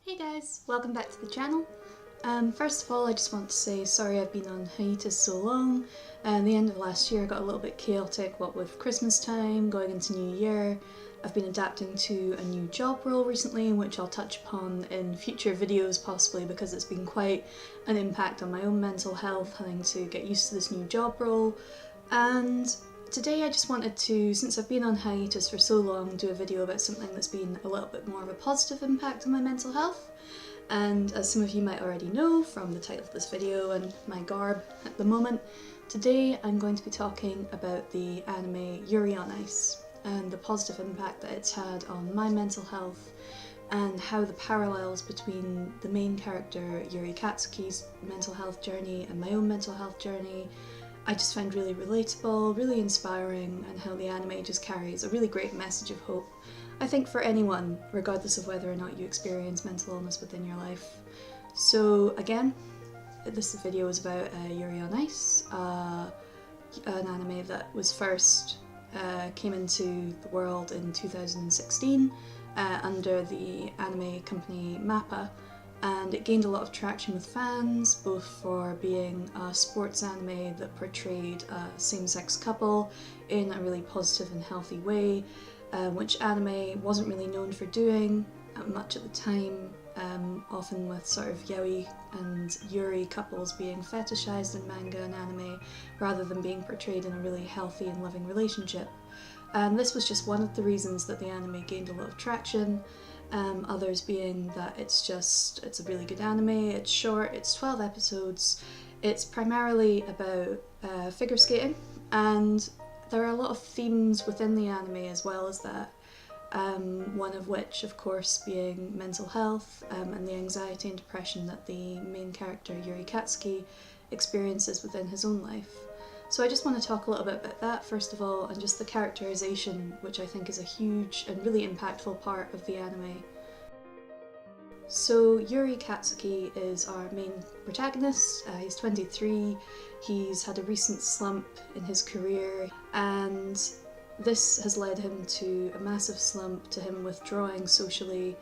Hey guys, welcome back to the channel. First of all, I just want to say sorry I've been on hiatus so long. The end of last year got a little bit chaotic, what with Christmas time, going into New Year. I've been adapting to a new job role recently, which I'll touch upon in future videos possibly, because it's been quite an impact on my own mental health, having to get used to this new job role. And today I just wanted to, since I've been on hiatus for so long, do a video about something that's been a little bit more of a positive impact on my mental health. And as some of you might already know from the title of this video and my garb at the moment, today I'm going to be talking about the anime Yuri on Ice and the positive impact that it's had on my mental health, and how the parallels between the main character Yuri Katsuki's mental health journey and my own mental health journey I just find really relatable, really inspiring, and how the anime just carries a really great message of hope, I think, for anyone, regardless of whether or not you experience mental illness within your life. So again, this video is about Yuri on Ice, an anime that was first came into the world in 2016 under the anime company MAPPA. And it gained a lot of traction with fans, both for being a sports anime that portrayed a same-sex couple in a really positive and healthy way, which anime wasn't really known for doing much at the time, often with sort of YOI and Yuri couples being fetishized in manga and anime rather than being portrayed in a really healthy and loving relationship. And this was just one of the reasons that the anime gained a lot of traction. Others being that it's a really good anime, it's short, it's 12 episodes, it's primarily about figure skating, and there are a lot of themes within the anime as well as that, one of which of course being mental health and the anxiety and depression that the main character Yuri Katsuki experiences within his own life. So I just want to talk a little bit about that first of all, and just the characterization, which I think is a huge and really impactful part of the anime. So Yuri Katsuki is our main protagonist. He's 23, he's had a recent slump in his career, and this has led him to a massive slump, to him withdrawing socially,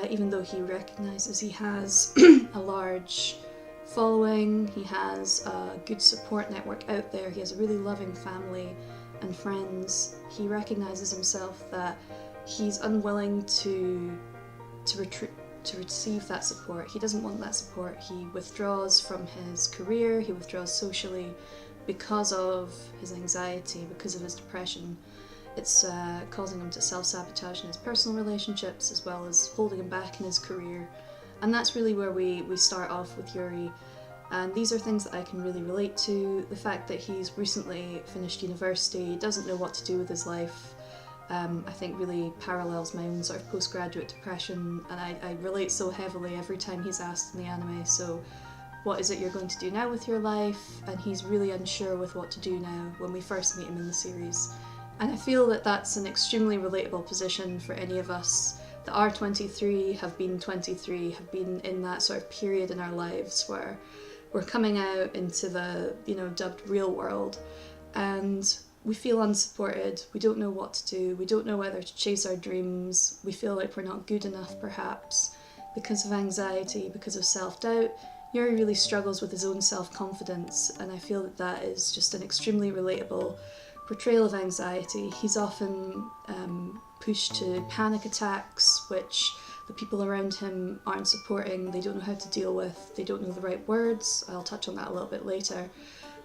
even though he recognises he has a large following, he has a good support network out there, he has a really loving family and friends. He recognises himself that he's unwilling to receive that support. He doesn't want that support. He withdraws from his career, he withdraws socially because of his anxiety, because of his depression. It's causing him to self-sabotage in his personal relationships as well as holding him back in his career. And that's really where we start off with Yuri. And these are things that I can really relate to. The fact that he's recently finished university, doesn't know what to do with his life, I think really parallels my own sort of postgraduate depression, and I relate so heavily every time he's asked in the anime, so what is it you're going to do now with your life? And he's really unsure with what to do now when we first meet him in the series. And I feel that that's an extremely relatable position for any of us that are 23, have been 23, have been in that sort of period in our lives where we're coming out into the, dubbed real world, and we feel unsupported, we don't know what to do, we don't know whether to chase our dreams, we feel like we're not good enough perhaps, because of anxiety, because of self-doubt. Yuri really struggles with his own self-confidence, and I feel that that is just an extremely relatable portrayal of anxiety. He's often pushed to panic attacks, which the people around him aren't supporting, they don't know how to deal with, they don't know the right words, I'll touch on that a little bit later,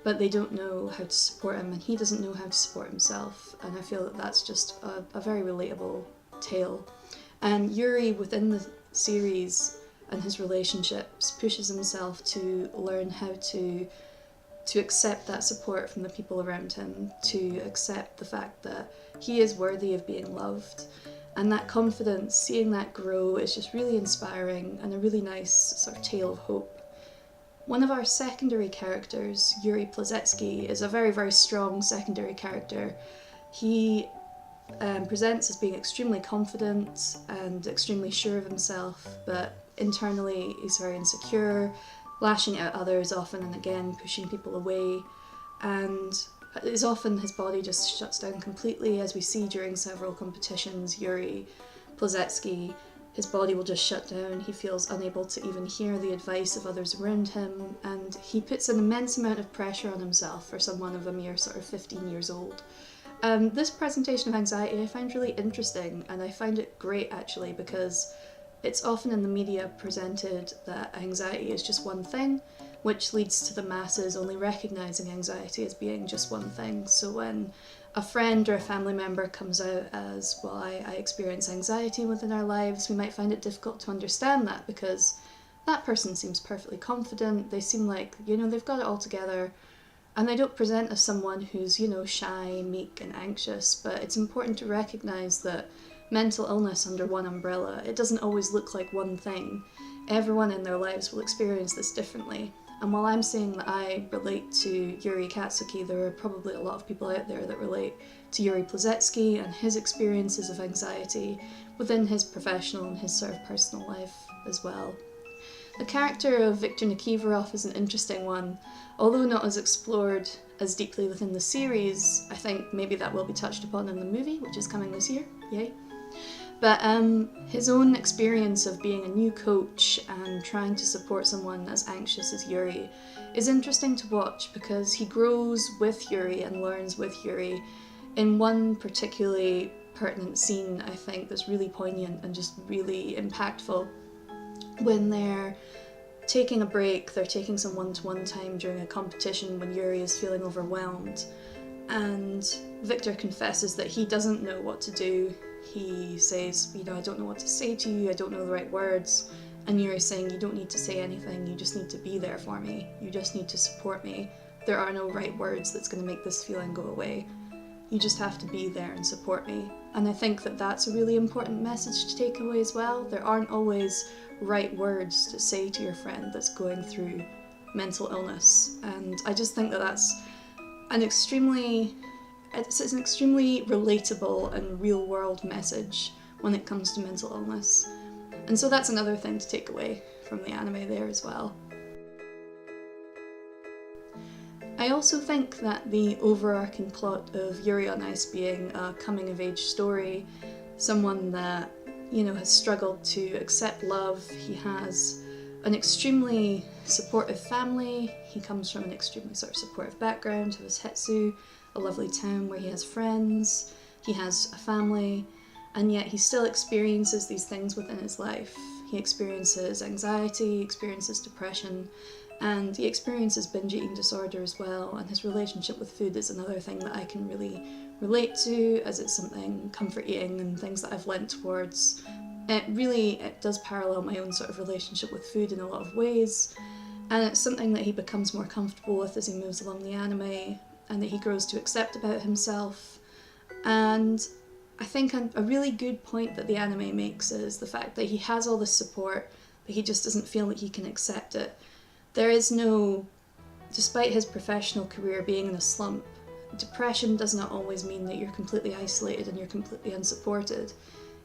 but they don't know how to support him, and he doesn't know how to support himself, and I feel that that's just a very relatable tale. And Yuri within the series and his relationships pushes himself to learn how to accept that support from the people around him, to accept the fact that he is worthy of being loved. And that confidence, seeing that grow, is just really inspiring and a really nice sort of tale of hope. One of our secondary characters, Yuri Plazetsky, is a very, very strong secondary character. He presents as being extremely confident and extremely sure of himself, but internally he's very insecure, lashing out at others often and again, pushing people away, and is often his body just shuts down completely, as we see during several competitions. Yuri Plazetsky his body will just shut down, he feels unable to even hear the advice of others around him, and he puts an immense amount of pressure on himself for someone of a mere sort of 15 years old. This presentation of anxiety I find really interesting, and I find it great actually, because it's often in the media presented that anxiety is just one thing, which leads to the masses only recognising anxiety as being just one thing. So when a friend or a family member comes out as, well, I experience anxiety within our lives, we might find it difficult to understand that, because that person seems perfectly confident, they seem like, they've got it all together, and they don't present as someone who's, shy, meek and anxious. But it's important to recognise that mental illness under one umbrella, it doesn't always look like one thing. Everyone in their lives will experience this differently. And while I'm saying that I relate to Yuri Katsuki, there are probably a lot of people out there that relate to Yuri Plazetsky and his experiences of anxiety within his professional and his sort of personal life as well. The character of Viktor Nikiforov is an interesting one. Although not as explored as deeply within the series, I think maybe that will be touched upon in the movie, which is coming this year, yay. But his own experience of being a new coach and trying to support someone as anxious as Yuri is interesting to watch, because he grows with Yuri and learns with Yuri in one particularly pertinent scene, I think, that's really poignant and just really impactful. When they're taking a break, they're taking some one-to-one time during a competition when Yuri is feeling overwhelmed, and Viktor confesses that he doesn't know what to do. He says, I don't know what to say to you, I don't know the right words. And Yuri's saying, you don't need to say anything, you just need to be there for me. You just need to support me. There are no right words that's going to make this feeling go away. You just have to be there and support me. And I think that that's a really important message to take away as well. There aren't always right words to say to your friend that's going through mental illness. And I just think that that's an extremely relatable and real world message when it comes to mental illness. And so that's another thing to take away from the anime there as well. I also think that the overarching plot of Yuri on Ice being a coming of age story, someone that, has struggled to accept love, he has an extremely supportive family, he comes from an extremely sort of supportive background, he has Hetsu, a lovely town where he has friends, he has a family, and yet he still experiences these things within his life. He experiences anxiety, he experiences depression, and he experiences binge eating disorder as well, and his relationship with food is another thing that I can really relate to, as it's something, comfort eating and things that I've lent towards. It does parallel my own sort of relationship with food in a lot of ways, and it's something that he becomes more comfortable with as he moves along the anime, and that he grows to accept about himself. And I think a really good point that the anime makes is the fact that he has all this support, but he just doesn't feel that he can accept it. There is no, despite his professional career being in a slump, depression does not always mean that you're completely isolated and you're completely unsupported.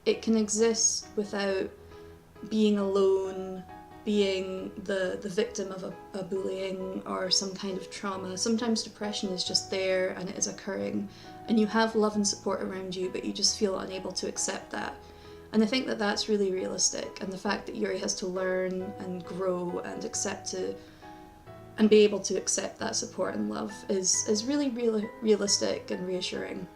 It can exist without being alone, being the victim of a bullying or some kind of trauma. Sometimes depression is just there and it is occurring, and you have love and support around you, but you just feel unable to accept that. And I think that that's really realistic, and the fact that Yuri has to learn and grow and and be able to accept that support and love is really realistic and reassuring.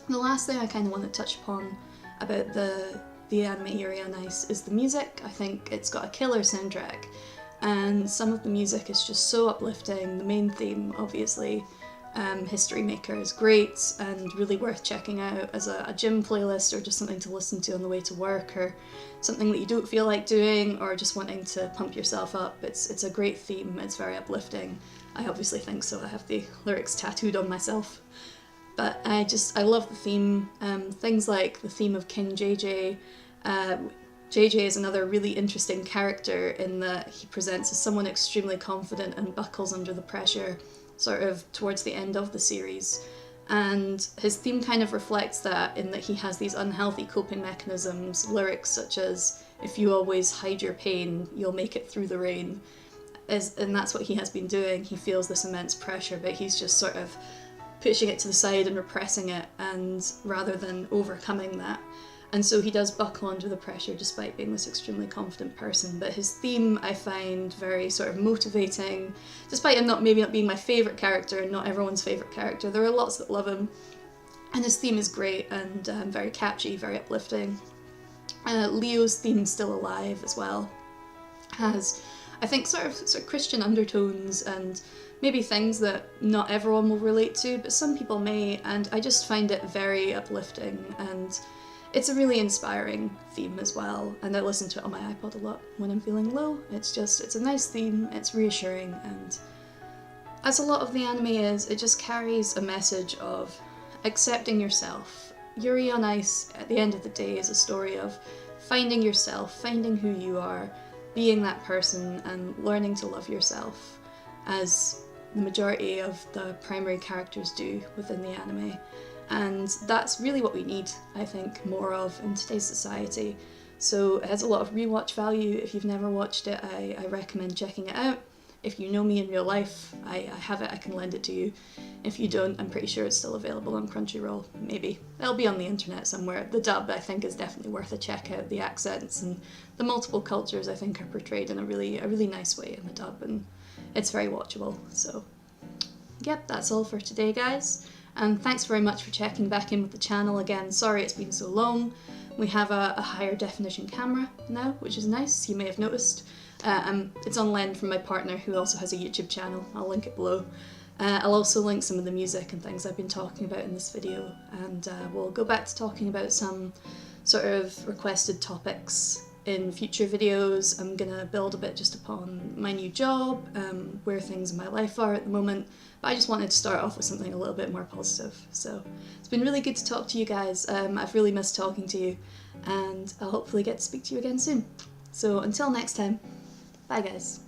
The last thing I kind of want to touch upon about the anime Yuri on Ice is the music. I think it's got a killer soundtrack, and some of the music is just so uplifting. The main theme, obviously, History Maker, is great and really worth checking out as a gym playlist, or just something to listen to on the way to work, or something that you don't feel like doing, or just wanting to pump yourself up. It's a great theme, it's very uplifting. I obviously think so, I have the lyrics tattooed on myself. But I love the theme. Things like the theme of King JJ. JJ is another really interesting character in that he presents as someone extremely confident and buckles under the pressure sort of towards the end of the series. And his theme kind of reflects that, in that he has these unhealthy coping mechanisms, lyrics such as, if you always hide your pain, you'll make it through the rain. And that's what he has been doing. He feels this immense pressure, but he's just sort of pushing it to the side and repressing it, and rather than overcoming that. And so he does buckle under the pressure despite being this extremely confident person. But his theme I find very sort of motivating, despite him maybe not being my favourite character and not everyone's favourite character. There are lots that love him. And his theme is great and very catchy, very uplifting. Leo's theme's still alive as well. Has, I think, sort of Christian undertones and maybe things that not everyone will relate to, but some people may, and I just find it very uplifting, and it's a really inspiring theme as well, and I listen to it on my iPod a lot when I'm feeling low. It's a nice theme, it's reassuring, and as a lot of the anime is, it just carries a message of accepting yourself. Yuri on Ice, at the end of the day, is a story of finding yourself, finding who you are, being that person, and learning to love yourself, as the majority of the primary characters do within the anime. And that's really what we need, I think, more of in today's society. So it has a lot of rewatch value. If you've never watched it, I recommend checking it out. If you know me in real life, I have it, I can lend it to you. If you don't, I'm pretty sure it's still available on Crunchyroll, maybe. It'll be on the internet somewhere. The dub, I think, is definitely worth a check out. The accents and the multiple cultures, I think, are portrayed in a really nice way in the dub, and it's very watchable. So, yep, that's all for today, guys. And thanks very much for checking back in with the channel again. Sorry it's been so long. We have a higher definition camera now, which is nice, you may have noticed. It's on lend from my partner, who also has a YouTube channel. I'll link it below. I'll also link some of the music and things I've been talking about in this video, and we'll go back to talking about some sort of requested topics in future videos. I'm gonna build a bit just upon my new job, where things in my life are at the moment, but I just wanted to start off with something a little bit more positive. So it's been really good to talk to you guys. I've really missed talking to you, and I'll hopefully get to speak to you again soon. So until next time, bye guys.